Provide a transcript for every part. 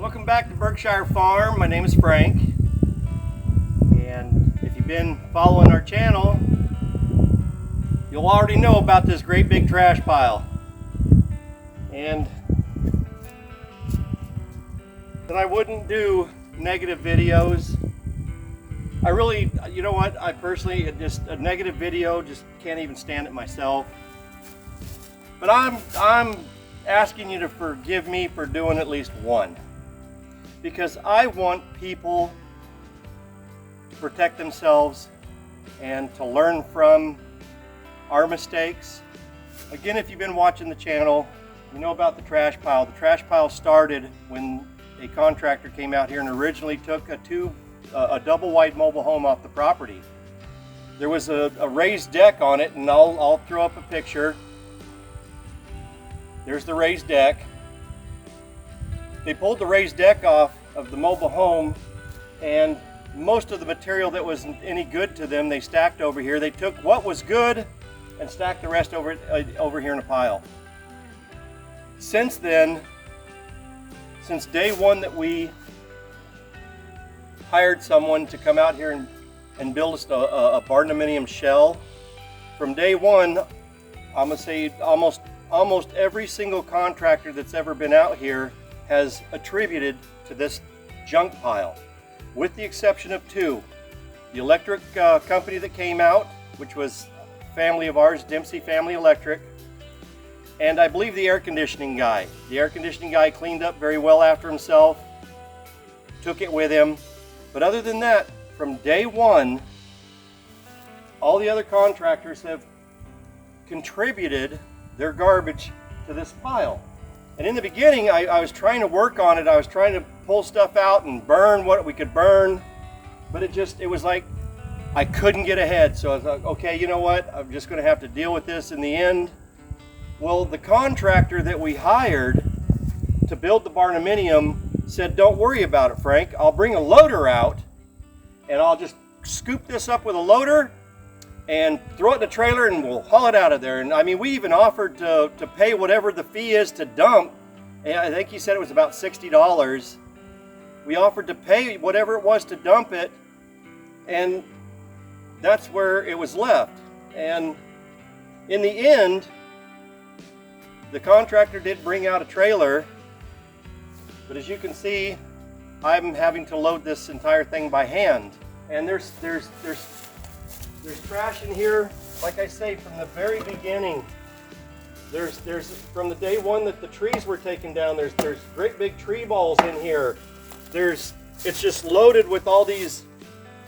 Welcome back to Burkeshire Farm. My name is Frank, and if you've been following our channel, you'll already know about this great big trash pile. And that I wouldn't do negative videos. I really, you know what, I personally, just a negative video, just can't even stand it myself. But I'm asking you to forgive me for doing at least one, because I want people to protect themselves and to learn from our mistakes. Again, if you've been watching the channel, you know about the trash pile. The trash pile started when a contractor came out here and originally took a double wide mobile home off the property. There was a raised deck on it, and I'll throw up a picture. There's the raised deck. They pulled the raised deck off of the mobile home, and most of the material that wasn't any good to them, they stacked over here. They took what was good and stacked the rest over here in a pile. Since then, since day one that we hired someone to come out here and build us a Barndominium shell, from day one, I'm gonna say almost every single contractor that's ever been out here has attributed to this junk pile, with the exception of two. The electric company that came out, which was a family of ours, Dempsey Family Electric, and I believe the air conditioning guy. The air conditioning guy cleaned up very well after himself, took it with him. But other than that, from day one, all the other contractors have contributed their garbage to this pile. And in the beginning, I was trying to work on it. I was trying to pull stuff out and burn what we could burn, but it was like I couldn't get ahead. So I was like, okay, you know what? I'm just gonna have to deal with this in the end. Well, the contractor that we hired to build the Barndominium said, don't worry about it, Frank. I'll bring a loader out and I'll just scoop this up with a loader and throw it in a trailer and we'll haul it out of there. And I mean, we even offered to pay whatever the fee is to dump. And I think he said it was about $60. We offered to pay whatever it was to dump it, and that's where it was left. And in the end, the contractor did bring out a trailer, but as you can see, I'm having to load this entire thing by hand. And there's trash in here, like I say, from the very beginning. There's from the day one that the trees were taken down, there's great big tree balls in here. It's just loaded with all these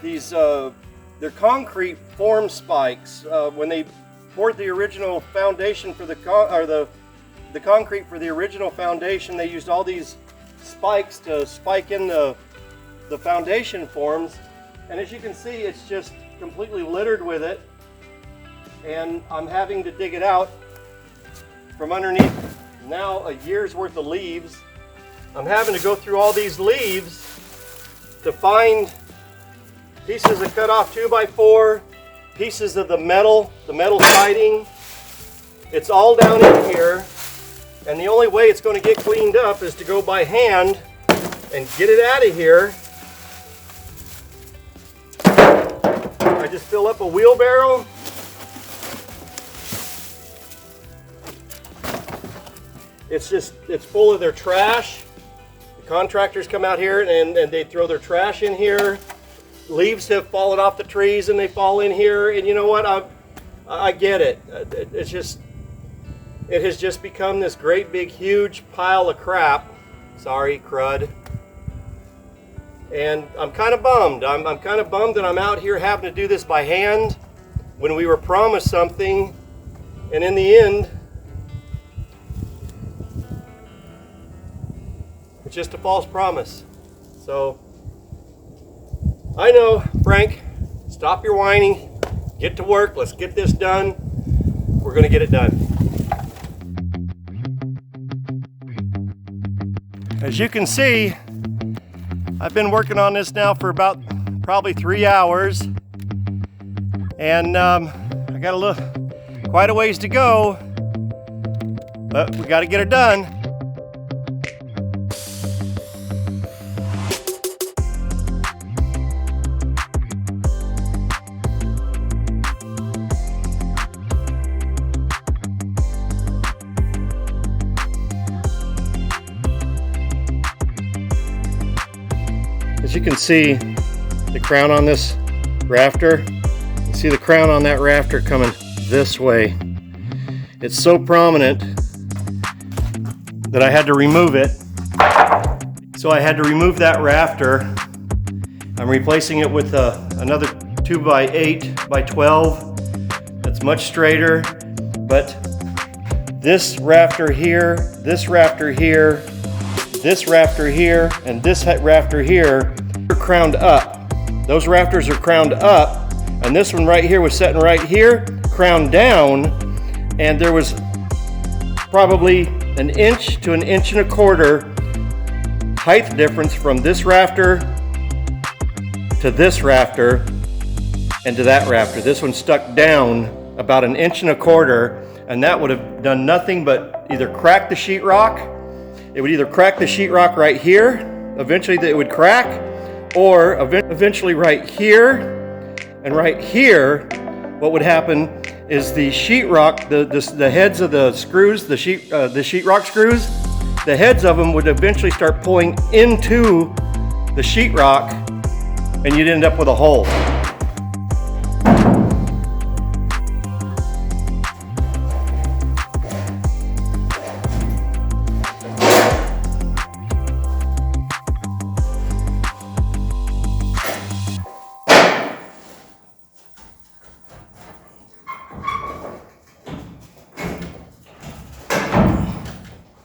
they're concrete form spikes. When they poured the original foundation for the concrete for the original foundation, they used all these spikes to spike in the foundation forms. And as you can see, it's just completely littered with it, and I'm having to dig it out from underneath now a year's worth of leaves. I'm having to go through all these leaves to find pieces of cut off 2x4, pieces of the metal siding. It's all down in here, and the only way it's going to get cleaned up is to go by hand and get it out of here. I just fill up a wheelbarrow. It's full of their trash. The contractors come out here and they throw their trash in here. Leaves have fallen off the trees and they fall in here. And you know what? I get it. It has just become this great big huge pile of crap. Sorry, crud. And I'm kind of bummed. I'm kind of bummed that I'm out here having to do this by hand when we were promised something, and in the end, it's just a false promise. So, I know, Frank, stop your whining, get to work, let's get this done. We're going to get it done. As you can see, I've been working on this now for about probably 3 hours, and I got quite a ways to go, but we got to get it done. As you can see, the crown on this rafter, you see the crown on that rafter coming this way. It's so prominent that I had to remove it. So I had to remove that rafter. I'm replacing it with another 2x8 by 12 that's much straighter, but this rafter here, this rafter here, this rafter here, and this rafter here are crowned up. Those rafters are crowned up, and this one right here was sitting right here, crowned down, and there was probably an inch to an inch and a quarter height difference from this rafter to this rafter and to that rafter. This one stuck down about an inch and a quarter, and that would have done nothing but either crack the sheetrock. It would either crack the sheetrock right here, eventually it would crack, or eventually right here and right here. What would happen is the sheetrock, the heads of the screws, the sheetrock screws, the heads of them would eventually start pulling into the sheetrock, and you'd end up with a hole.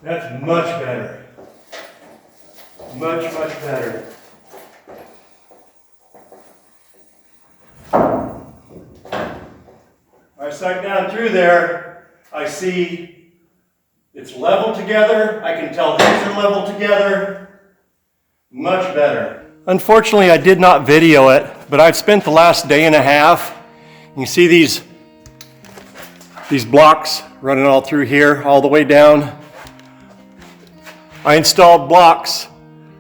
That's much better. Much better. I sight down through there, I see it's level together. I can tell these are level together. Much better. Unfortunately, I did not video it, but I've spent the last day and a half. You see these blocks running all through here, all the way down. I installed blocks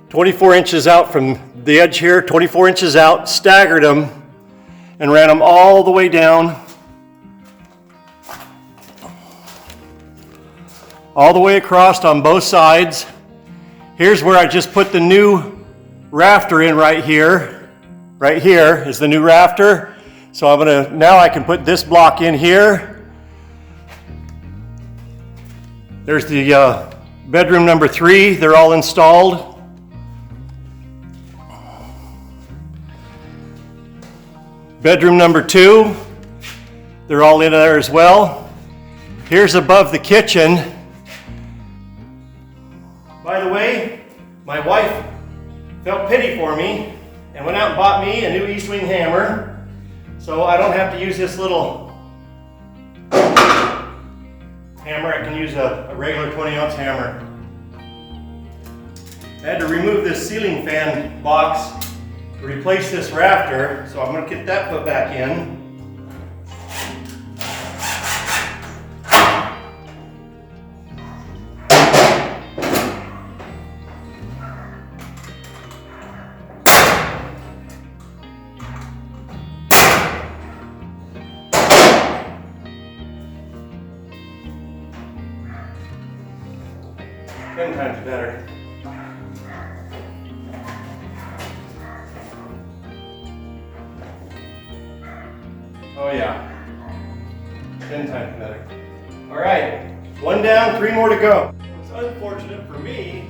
24 inches out from the edge here, 24 inches out, staggered them, and ran them all the way down, all the way across on both sides. Here's where I just put the new rafter in right here. Right here is the new rafter. So now I can put this block in here. There's the bedroom number 3, they're all installed. Bedroom number 2, they're all in there as well. Here's above the kitchen. By the way, my wife felt pity for me and went out and bought me a new East Wing hammer, so I don't have to use this little hammer. I can use a regular 20-ounce hammer. I had to remove this ceiling fan box to replace this rafter, so I'm going to get that put back in. Ten times better. Oh yeah, 10 times better. All right, 1 down, 3 more to go. What's unfortunate for me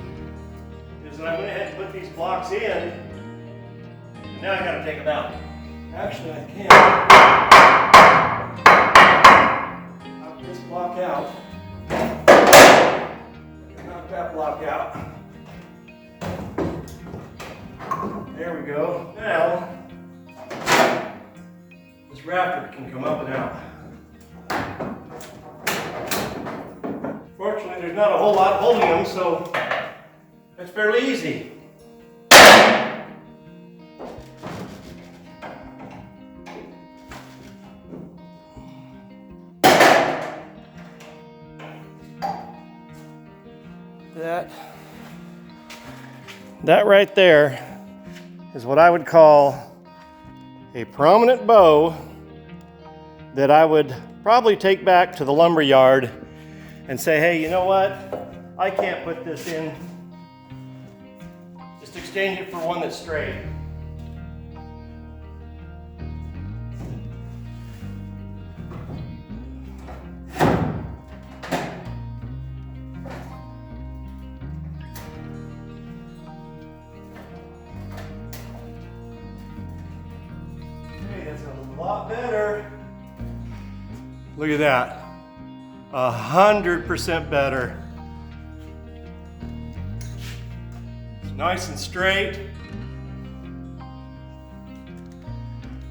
is that I went ahead and put these blocks in, and now I gotta take them out. Actually, I can knock this block out. Knock that block out. There we go. Now, this rafter can come up and out. Fortunately, there's not a whole lot holding them, so that's fairly easy. That right there is what I would call a prominent bow that I would probably take back to the lumber yard and say, hey, you know what? I can't put this in Just exchange it for one that's straight. That's a lot better. Look at that. 100% better. It's nice and straight.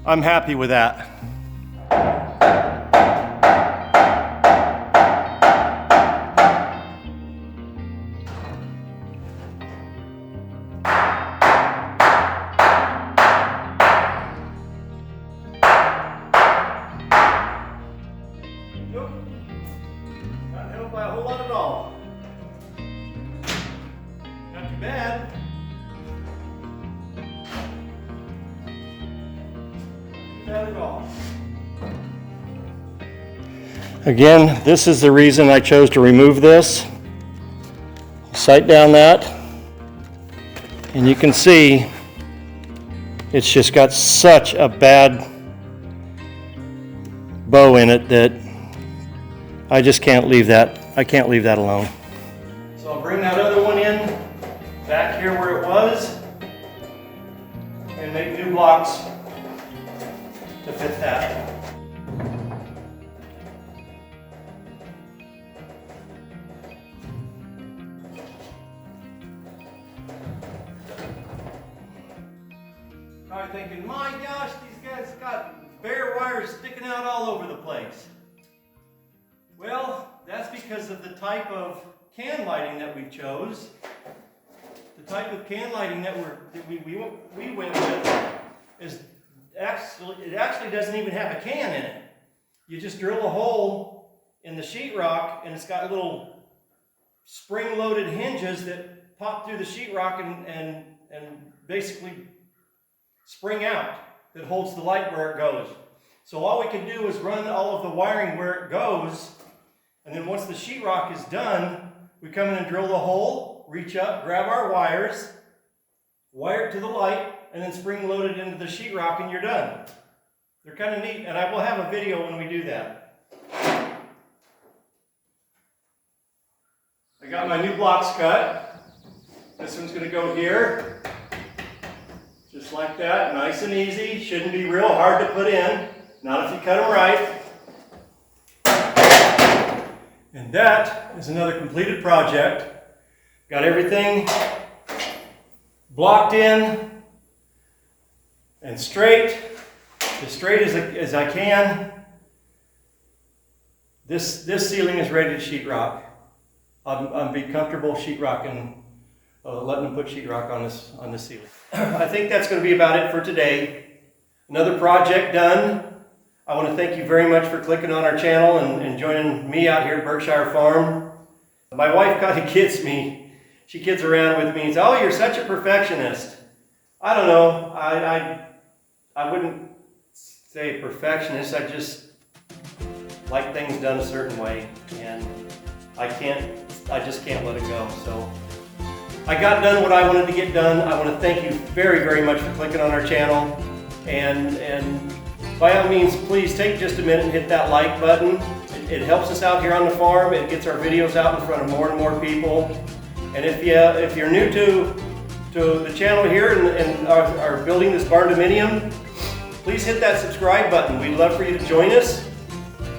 I'm happy with that. Not helped by a whole lot at all. Not too bad. Not too bad at all. Again, this is the reason I chose to remove this. Sight down that, and you can see it's just got such a bad bow in it that I just can't leave that. I can't leave that alone. So I'll bring that other one in back here where it was and make new blocks to fit that. Probably thinking, my gosh, these guys got bare wires sticking out all over the place. Well, that's because of the type of can lighting that we chose. The type of can lighting that we went with is it actually doesn't even have a can in it. You just drill a hole in the sheetrock, and it's got little spring-loaded hinges that pop through the sheetrock and basically spring out that holds the light where it goes. So all we can do is run all of the wiring where it goes, and then once the sheetrock is done, we come in and drill the hole, reach up, grab our wires, wire it to the light, and then spring load it into the sheetrock, and you're done. They're kind of neat, and I will have a video when we do that. I got my new blocks cut. This one's going to go here. Just like that, nice and easy. Shouldn't be real hard to put in, not if you cut them right. And that is another completed project. Got everything blocked in and straight, as straight as I can. This ceiling is ready to sheetrock. I'll be comfortable sheetrocking. Letting them put sheetrock on this ceiling. I think that's going to be about it for today. Another project done. I want to thank you very much for clicking on our channel and joining me out here at Burkeshire Farm. My wife kind of kids me. She kids around with me and says, "Oh, you're such a perfectionist." I don't know. I wouldn't say perfectionist. I just like things done a certain way, and I just can't let it go. So I got done what I wanted to get done. I want to thank you very, very much for clicking on our channel. And by all means, please take just a minute and hit that like button. It helps us out here on the farm. It gets our videos out in front of more and more people. And if you're new to the channel here and are building this Barndominium, please hit that subscribe button. We'd love for you to join us.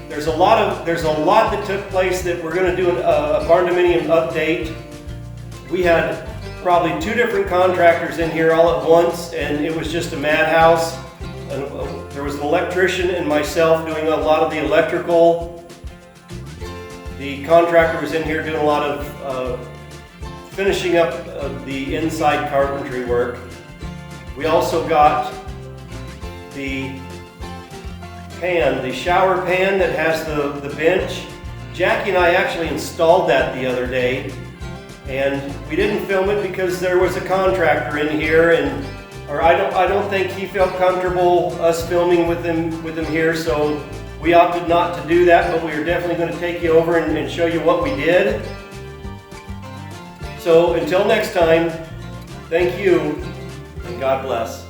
There's a lot that took place that we're going to do a Barndominium update. We had probably 2 different contractors in here all at once, and it was just a madhouse. There was an electrician and myself doing a lot of the electrical. The contractor was in here doing a lot of finishing up the inside carpentry work. We also got the pan, the shower pan that has the bench. Jackie and I actually installed that the other day. And we didn't film it because there was a contractor in here, or I don't think he felt comfortable us filming with him here, so we opted not to do that. But we are definitely going to take you over and show you what we did. So until next time, Thank you, and God bless.